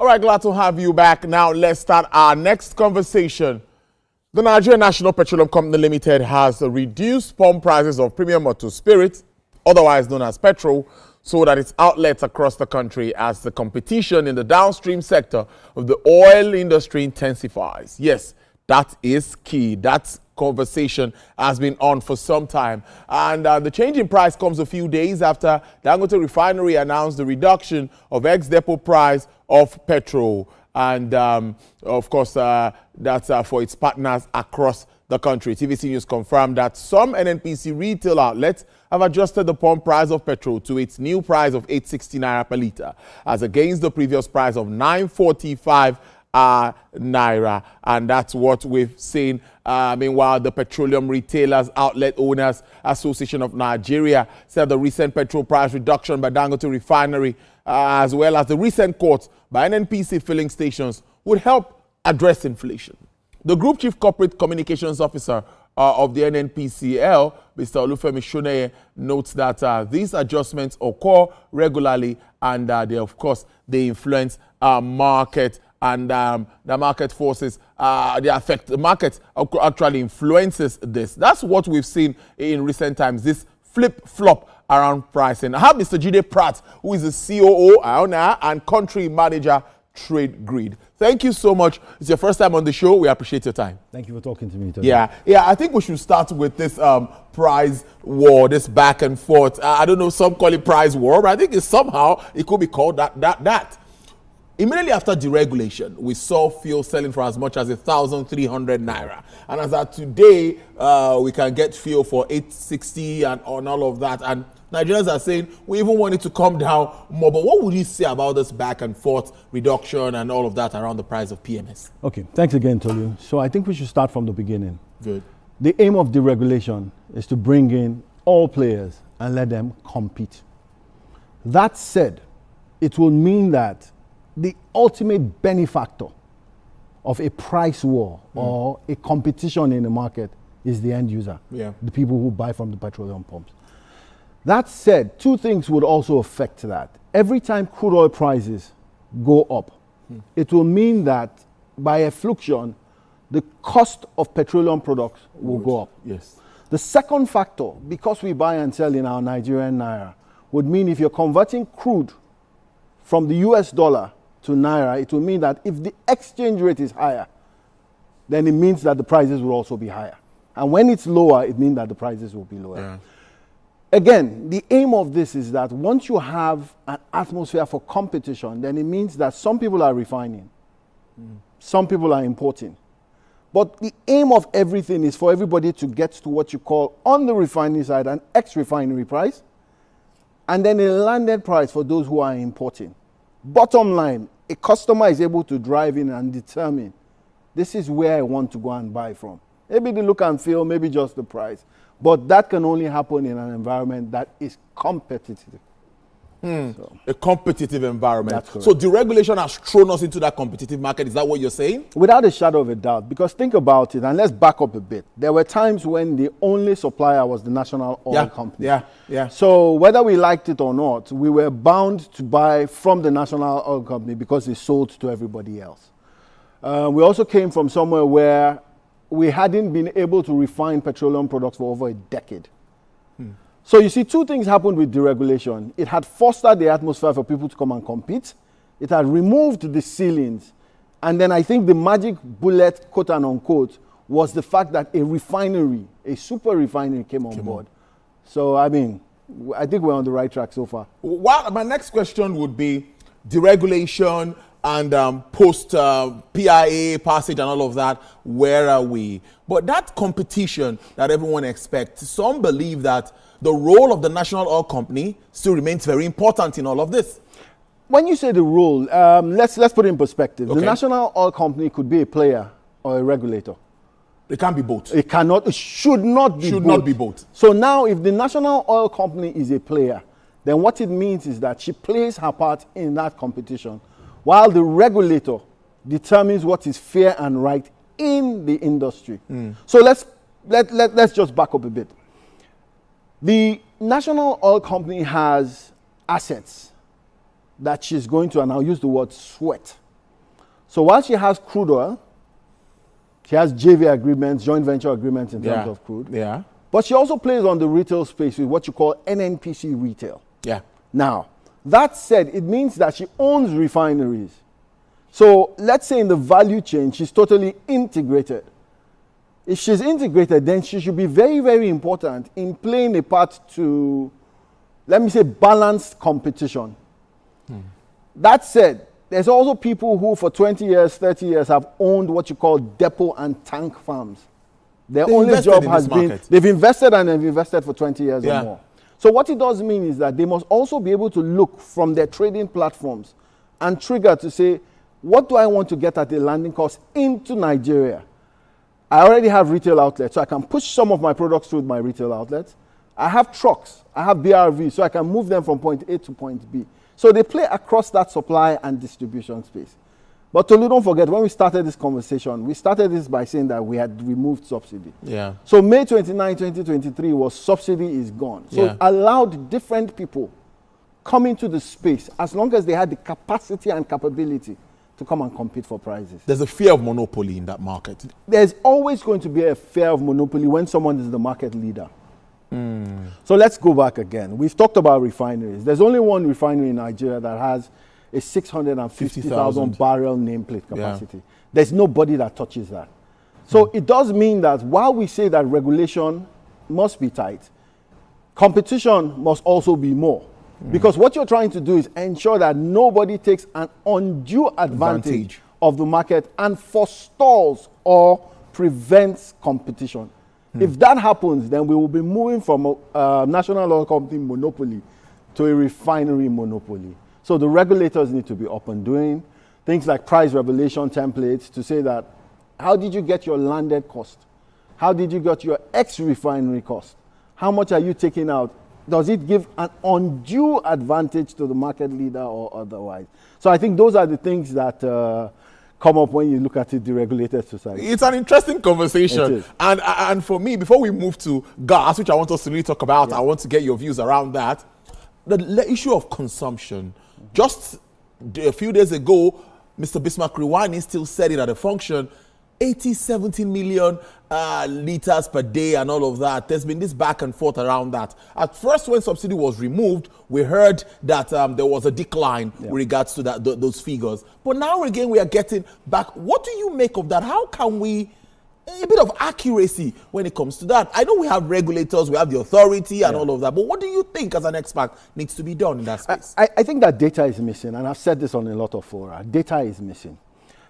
All right, glad to have you back. Now, let's start our next conversation. The Nigerian National Petroleum Company Limited has reduced pump prices of premium motor spirits, otherwise known as petrol, so that its outlets across the country as the competition in the downstream sector of the oil industry intensifies. Yes, that is key. That conversation has been on for some time. And the change in price comes a few days after Dangote Refinery announced the reduction of ex-depot price of petrol. And of course, that's for its partners across the country. TVC News confirmed that some NNPC retail outlets have adjusted the pump price of petrol to its new price of 860 naira per litre, as against the previous price of 945 naira. And that's what we've seen. Meanwhile, the Petroleum Retailers Outlet Owners Association of Nigeria said the recent petrol price reduction by Dangote Refinery, as well as the recent cuts by NNPC filling stations, would help address inflation. The Group Chief Corporate Communications Officer of the NNPCL, Mr. Olufemi Shoneye, notes that these adjustments occur regularly and they influence market and the market forces, they affect the market, actually influences this. That's what we've seen in recent times, this flip-flop around pricing. I have Mr. Jide Pratt, who is the COO, owner, and country manager, Trade Grid. Thank you so much. It's your first time on the show. We appreciate your time. Thank you for talking to me today. Yeah, I think we should start with this price war, this back and forth. I don't know, some call it price war, but I think it could be called that. Immediately after deregulation, we saw fuel selling for as much as 1,300 naira. And as of today, we can get fuel for 860 and on all of that. And Nigerians are saying we even want it to come down more. But what would you say about this back and forth reduction and all of that around the price of PMS? Okay, thanks again, Tolu. So I think we should start from the beginning. Good. The aim of deregulation is to bring in all players and let them compete. That said, it will mean that the ultimate benefactor of a price war or a competition in the market is the end user, the people who buy from the petroleum pumps. That said, two things would also affect that. Every time crude oil prices go up, it will mean that by effluxion, the cost of petroleum products will go up. Yes. The second factor, because we buy and sell in our Nigerian naira, would mean if you're converting crude from the US dollar to naira, it will mean that if the exchange rate is higher, then it means that the prices will also be higher. And when it's lower, it means that the prices will be lower. Yeah. Again, the aim of this is that once you have an atmosphere for competition, then it means that some people are refining, some people are importing. But the aim of everything is for everybody to get to what you call on the refining side an ex-refinery price, and then a landed price for those who are importing. Bottom line, a customer is able to drive in and determine, this is where I want to go and buy from. Maybe the look and feel, maybe just the price. But that can only happen in an environment that is competitive. So, a competitive environment. That's correct. So deregulation has thrown us into that competitive market. Is that what you're saying? Without a shadow of a doubt, because think about it, and let's back up a bit. There were times when the only supplier was the national oil company. Yeah. So whether we liked it or not, we were bound to buy from the national oil company because it sold to everybody else. We also came from somewhere where we hadn't been able to refine petroleum products for over a decade. So you see, two things happened with deregulation. It had fostered the atmosphere for people to come and compete. It had removed the ceilings. And then I think the magic bullet, quote and unquote, was the fact that a refinery, a super refinery came on board. So, I mean, I think we're on the right track so far. Well, my next question would be deregulation and post-PIA passage and all of that, where are we? But that competition that everyone expects, some believe that the role of the national oil company still remains very important in all of this. When you say the role, let's put it in perspective. Okay. The national oil company could be a player or a regulator. It can't be both. It cannot, it should not be both. Should not be both. So now if the national oil company is a player, then what it means is that she plays her part in that competition, while the regulator determines what is fair and right in the industry. So let's just back up a bit. The national oil company has assets that she's going to, and I'll use the word sweat, So while she has crude oil, she has JV agreements, joint venture agreements in terms of crude. Yeah. But she also plays on the retail space with what you call NNPC retail. Yeah. Now, that said, it means that she owns refineries. So let's say in the value chain, she's totally integrated. If she's integrated, then she should be very, very important in playing a part to, let me say, balanced competition. That said, there's also people who for 20 years, 30 years have owned what you call depot and tank farms. Their only job has been, they've invested and they've invested for 20 years or more. So what it does mean is that they must also be able to look from their trading platforms and trigger to say, what do I want to get at a landing cost into Nigeria? I already have retail outlets, so I can push some of my products through my retail outlets. I have trucks, I have BRV, so I can move them from point A to point B. So they play across that supply and distribution space. But Tolu, don't forget, when we started this conversation, we started this by saying that we had removed subsidy. Yeah. So May 29, 2023 was subsidy is gone. So it allowed different people come into the space as long as they had the capacity and capability to come and compete for prizes. There's a fear of monopoly in that market. There's always going to be a fear of monopoly when someone is the market leader. So let's go back again. We've talked about refineries. There's only one refinery in Nigeria that has a 650,000 barrel nameplate capacity. There's nobody that touches that. So it does mean that while we say that regulation must be tight, competition must also be more. Because what you're trying to do is ensure that nobody takes an undue advantage of the market and forestalls or prevents competition. If that happens, then we will be moving from a national oil company monopoly to a refinery monopoly. So the regulators need to be up and doing things like price revelation templates to say that, how did you get your landed cost? How did you get your ex-refinery cost? How much are you taking out? Does it give an undue advantage to the market leader or otherwise? So I think those are the things that come up when you look at it, the regulated society. It's an interesting conversation. And for me, before we move to gas, which I want us to really talk about, I want to get your views around that. The issue of consumption. Just a few days ago, Mr. Bismarck Rewani still said it at a function, 17 million liters per day and all of that. There's been this back and forth around that. At first, when subsidy was removed, we heard that there was a decline with regards to those figures. But now again, we are getting back. What do you make of that? How can we, a bit of accuracy when it comes to that? I know we have regulators, we have the authority and all of that, but what do you think as an expert needs to be done in that space? I think that data is missing, and I've said this on a lot of fora. Data is missing.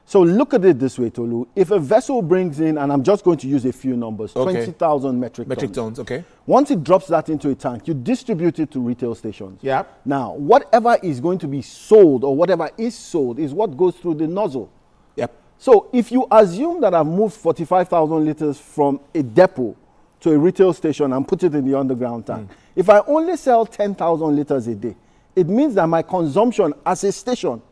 So look at it this way, Tolu. If a vessel brings in, and I'm just going to use a few numbers, 20,000 metric tons. Once it drops that into a tank, you distribute it to retail stations. Yeah. Now, whatever is going to be sold or whatever is sold is what goes through the nozzle. Yep. So if you assume that I've moved 45,000 liters from a depot to a retail station and put it in the underground tank, if I only sell 10,000 liters a day, it means that my consumption as a station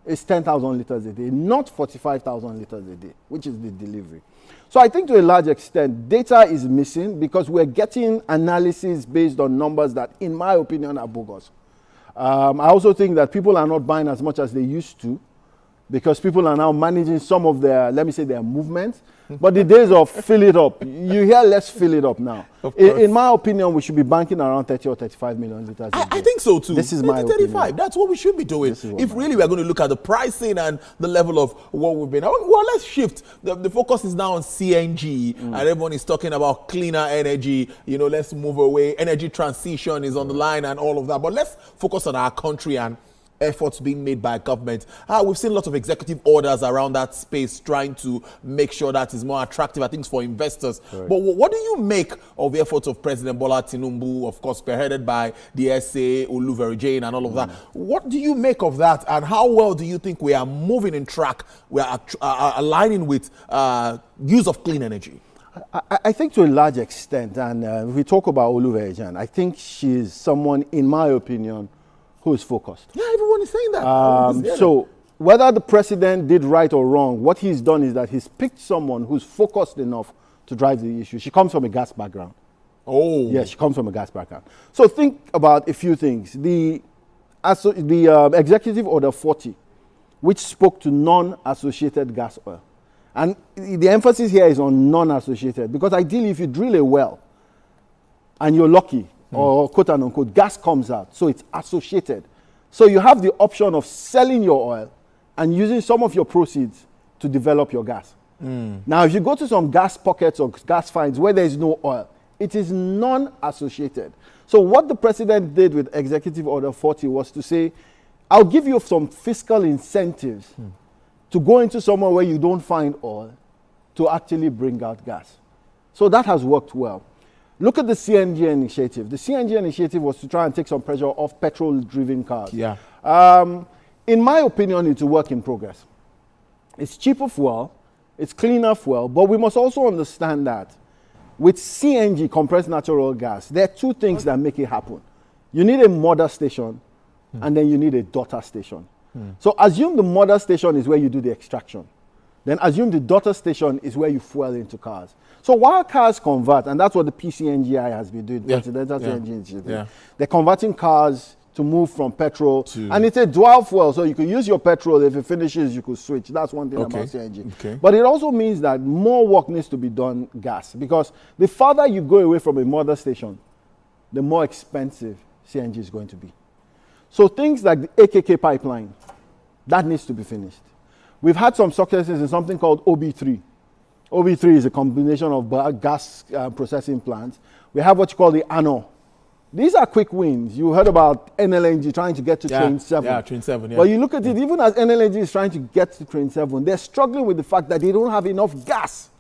is 10,000 liters a day, not 45,000 liters a day, which is the delivery. So I think to a large extent, data is missing because we're getting analysis based on numbers that, in my opinion, are bogus. I also think that people are not buying as much as they used to because people are now managing some of their, let me say, their movements. But the days of fill it up, you hear let's fill it up now. In my opinion, we should be banking around 30 or 35 million liters. I think so too. This is my 35. opinion. That's what we should be doing. If really we're going to look at the pricing and the level of what we've been. Well, let's shift. The focus is now on CNG, and everyone is talking about cleaner energy. You know, let's move away. Energy transition is on the line and all of that. But let's focus on our country and efforts being made by government. We've seen a lot of executive orders around that space trying to make sure that is more attractive, I think, for investors. Right. But what do you make of the efforts of President Bola Tinubu, of course, spearheaded by the SA, Oluverejane and all of that? What do you make of that, and how well do you think we are moving in track, we are aligning with use of clean energy? I think to a large extent, and if we talk about Oluverejane, I think she's someone, in my opinion, who is focused. Yeah, everyone is saying that. So whether the president did right or wrong, what he's done is that he's picked someone who's focused enough to drive the issue. She comes from a gas background. Oh. Yes, she comes from a gas background. So think about a few things. The Executive Order 40 which spoke to non-associated gas oil. And the emphasis here is on non-associated, because ideally if you drill a well and you're lucky, or quote unquote, gas comes out, so it's associated. So you have the option of selling your oil and using some of your proceeds to develop your gas. Now, if you go to some gas pockets or gas finds where there is no oil, it is non-associated. So what the president did with Executive Order 40 was to say, I'll give you some fiscal incentives to go into somewhere where you don't find oil to actually bring out gas. So that has worked well. Look at the CNG initiative. The CNG initiative was to try and take some pressure off petrol-driven cars. Yeah. In my opinion, it's a work in progress. It's cheaper fuel, it's cleaner fuel, but we must also understand that with CNG, compressed natural gas, there are two things that make it happen. You need a mother station, and then you need a daughter station. So assume the mother station is where you do the extraction. Then assume the daughter station is where you fuel into cars. So while cars convert, and that's what the PCNGI has been doing, Presidential CNG Initiative, they're converting cars to move from petrol, and it's a dual fuel, so you can use your petrol. If it finishes, you could switch. That's one thing about CNG. But it also means that more work needs to be done gas, because the farther you go away from a mother station, the more expensive CNG is going to be. So things like the AKK pipeline, that needs to be finished. We've had some successes in something called OB3. OB3 is a combination of gas processing plants. We have what you call the ANO. These are quick wins. You heard about NLNG trying to get to Train 7. Yeah, Train 7, yeah. But you look at it, even as NLNG is trying to get to Train 7, they're struggling with the fact that they don't have enough gas.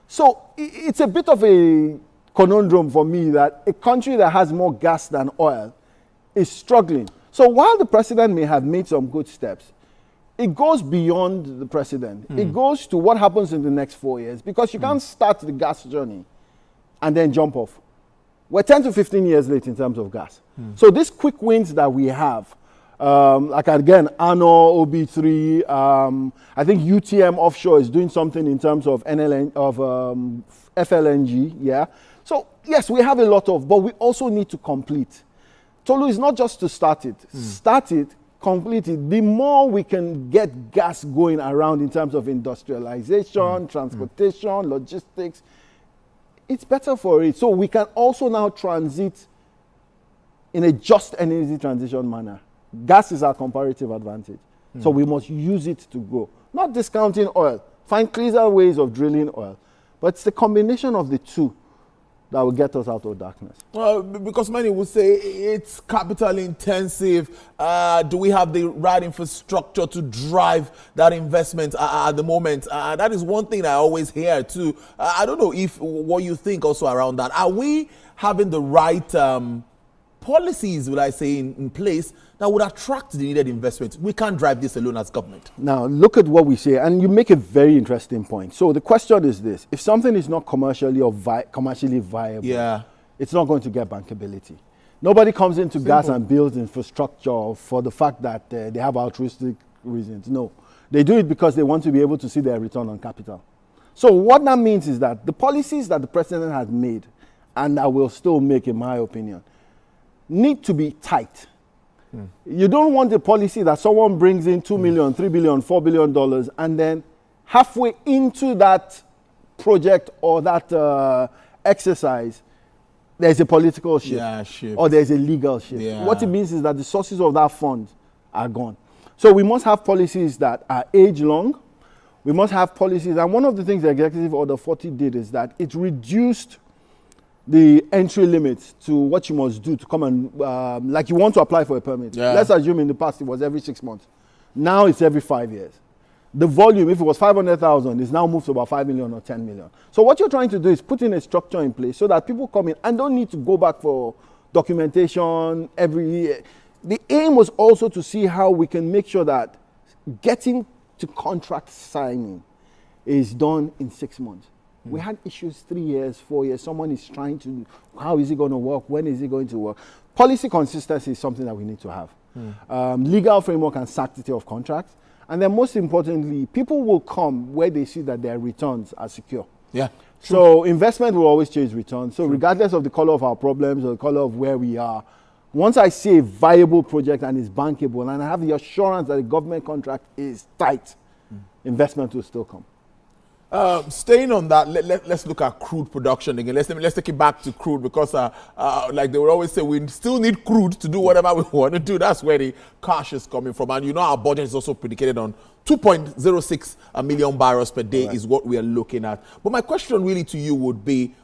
So it's a bit of a conundrum for me that a country that has more gas than oil is struggling. So while the president may have made some good steps, it goes beyond the president. It goes to what happens in the next 4 years, because you can't start the gas journey and then jump off. We're 10 to 15 years late in terms of gas. So these quick wins that we have, like again, ANO, OB3, I think UTM Offshore is doing something in terms of FLNG, yeah. So yes, we have a lot of, but we also need to complete. Tolu, is not just to start it. Start it, complete it. The more we can get gas going around in terms of industrialization, transportation, logistics, it's better for it. So we can also now transit in a just energy transition manner. Gas is our comparative advantage. So we must use it to grow. Not discounting oil. Find cleaner ways of drilling oil. But it's the combination of the two that will get us out of darkness. Well, because many would say it's capital intensive. Do we have the right infrastructure to drive that investment at the moment? That is one thing I always hear too. I don't know if what you think also around that. Are we having the right policies, would I say, in place that would attract the needed investment? We can't drive this alone as government. Now, look at what we say, and you make a very interesting point. So the question is this: if something is not commercially or commercially viable, it's not going to get bankability. Nobody comes into gas and builds infrastructure for the fact that they have altruistic reasons. No, they do it because they want to be able to see their return on capital. So what that means is that the policies that the president has made, and that will still make, in my opinion, need to be tight. You don't want a policy that someone brings in $2 million, $3 billion, $4 billion, and then halfway into that project or that exercise, there's a political shift, or there's a legal shift. What it means is that the sources of that fund are gone. So we must have policies that are age-long. We must have policies, and one of the things the Executive Order 40 did is that it reduced the entry limits to what you must do to come and, like you want to apply for a permit. Let's assume in the past it was every 6 months. Now it's every 5 years. The volume, if it was 500,000, is now moved to about 5 million or 10 million. So what you're trying to do is put in a structure in place so that people come in and don't need to go back for documentation every year. The aim was also to see how we can make sure that getting to contract signing is done in 6 months. We had issues 3 years, 4 years. Someone is trying to, how is it going to work? When is it going to work? Policy consistency is something that we need to have. Legal framework and sanctity of contracts. And then most importantly, people will come where they see that their returns are secure. So investment will always change returns. So regardless of the color of our problems or the color of where we are, Once I see a viable project and it's bankable and I have the assurance that the government contract is tight, investment will still come. Staying on that, let's look at crude production again. Let's take it back to crude because, like they would always say, we still need crude to do whatever we want to do. That's where the cash is coming from. And you know our budget is also predicated on 2.06 million barrels per day is what we are looking at. But my question really to you would be,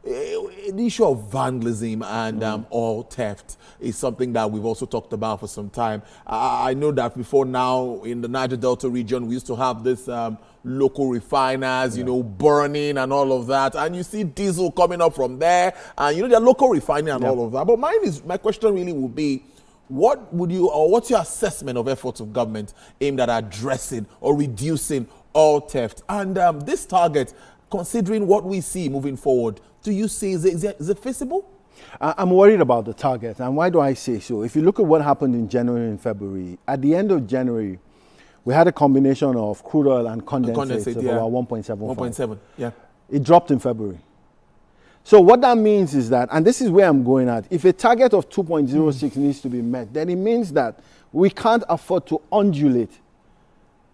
the issue of vandalism and oil theft is something that we've also talked about for some time. I know that before now in the Niger Delta region, we used to have this local refiners, you know, burning and all of that. And you see diesel coming up from there. And, you know, they're local refining and all of that. But my question really would be, what's your assessment of efforts of government aimed at addressing or reducing oil theft? And this target, considering what we see moving forward, do you see, is it feasible? I'm worried about the target. And why do I say so? If you look at what happened in January and February, at the end of January, we had a combination of crude oil and condensate of about 1.7. 1.7, yeah. It dropped in February. So what that means is that, and this is where I'm going at, if a target of 2.06 needs to be met, then it means that we can't afford to undulate.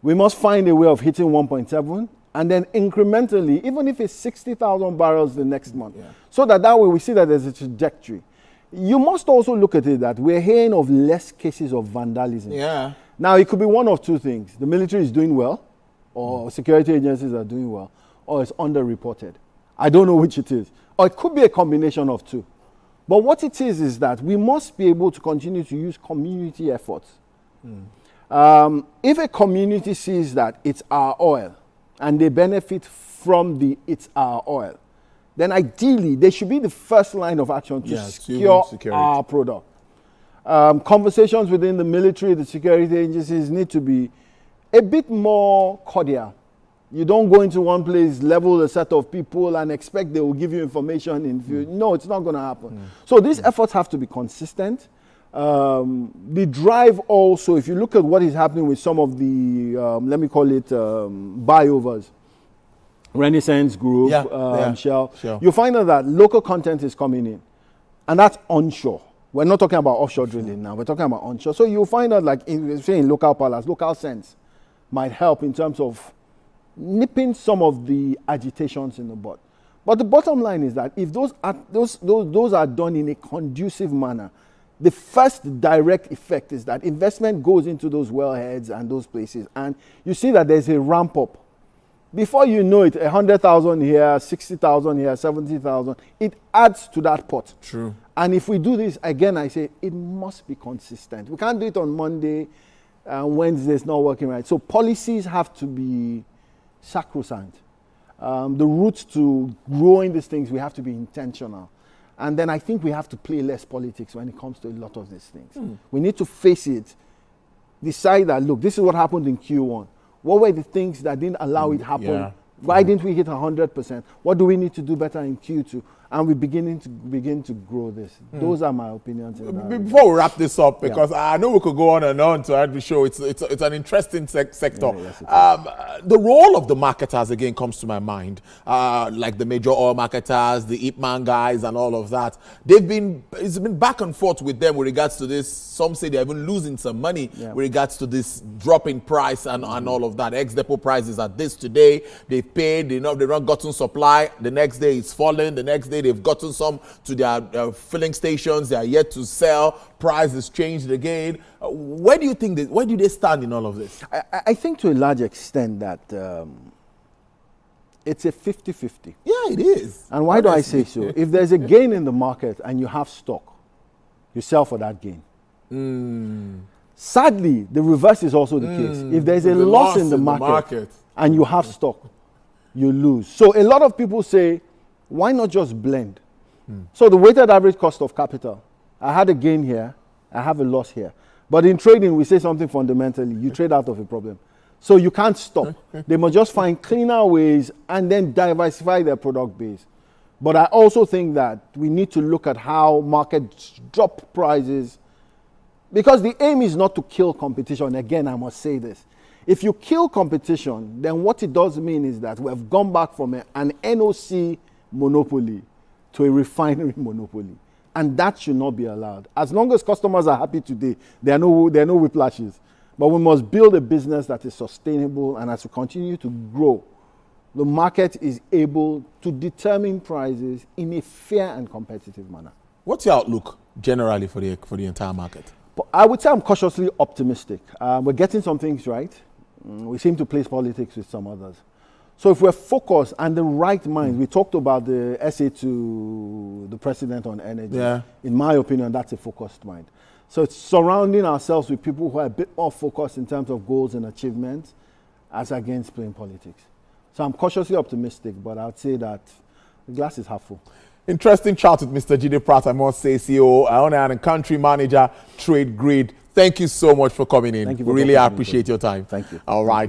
We must find a way of hitting 1.7 and then incrementally, even if it's 60,000 barrels the next month, so that way we see that there's a trajectory. You must also look at it that we're hearing of less cases of vandalism. Yeah. Now, it could be one of two things. The military is doing well, or security agencies are doing well, or it's underreported. I don't know which it is. Or it could be a combination of two. But what it is that we must be able to continue to use community efforts. If a community sees that it's our oil, and they benefit from it's our oil, then ideally they should be the first line of action to secure our product. Conversations within the military, the security agencies need to be a bit more cordial. You don't go into one place, level a set of people and expect they will give you information. No, it's not going to happen. So these efforts have to be consistent. The drive also, if you look at what is happening with some of the, let me call it buyovers, Renaissance Group, Shell, you find out that local content is coming in. And that's onshore. We're not talking about offshore drilling now. We're talking about onshore. So you'll find out, like in local palace, local sense might help in terms of nipping some of the agitations in the bud. But the bottom line is that if those are done in a conducive manner, the first direct effect is that investment goes into those wellheads and those places. And you see that there's a ramp up. Before you know it, 100,000 here, 60,000 here, 70,000, it adds to that pot. True. And if we do this, again, I say it must be consistent. We can't do it on Monday, Wednesday it's not working right. So policies have to be sacrosanct. The route to growing these things, we have to be intentional. And then I think we have to play less politics when it comes to a lot of these things. We need to face it, decide that, look, this is what happened in Q1. What were the things that didn't allow it to happen? Why didn't we hit 100%? What do we need to do better in Q2? And we begin to grow this. Those are my opinions. Before we wrap this up, because I know we could go on and on to every show. It's an interesting sector. Yes, the role of the marketers again comes to my mind, like the major oil marketers, the Ipman guys, and all of that. It's been back and forth with them with regards to this. Some say they're even losing some money with regards to this drop in price and all of that. Ex-depot prices are this today. They've paid. They've not gotten supply. The next day it's fallen. The next day they've gotten some to their filling stations. They are yet to sell. Price has changed again. Where do you think where do they stand in all of this? I think to a large extent that it's a 50-50. Yeah, it is. And why do I say so? If there's a gain in the market and you have stock, you sell for that gain. Sadly, the reverse is also the case. If there's a loss in the market and you have stock, you lose. So a lot of people say, why not just blend? So the weighted average cost of capital, I had a gain here, I have a loss here. But in trading, we say something fundamentally. You trade out of a problem. So you can't stop. They must just find cleaner ways and then diversify their product base. But I also think that we need to look at how markets drop prices, because the aim is not to kill competition. Again, I must say this. If you kill competition, then what it does mean is that we have gone back from an NOC monopoly to a refinery monopoly. And that should not be allowed. As long as customers are happy today, there are no whiplashes. But we must build a business that is sustainable, and as we continue to grow, the market is able to determine prices in a fair and competitive manner. What's your outlook generally for the entire market? But I would say I'm cautiously optimistic. We're getting some things right. We seem to place politics with some others. So if we're focused and the right mind, we talked about the essay to the president on energy. Yeah. In my opinion, that's a focused mind. So it's surrounding ourselves with people who are a bit more focused in terms of goals and achievements as against playing politics. So I'm cautiously optimistic, but I would say that the glass is half full. Interesting chat with Mr. Jide Pratt, I must say, CEO, owner and country manager, Trade Grid. Thank you so much for coming in. Thank you for we really appreciate your time. Thank you. All right.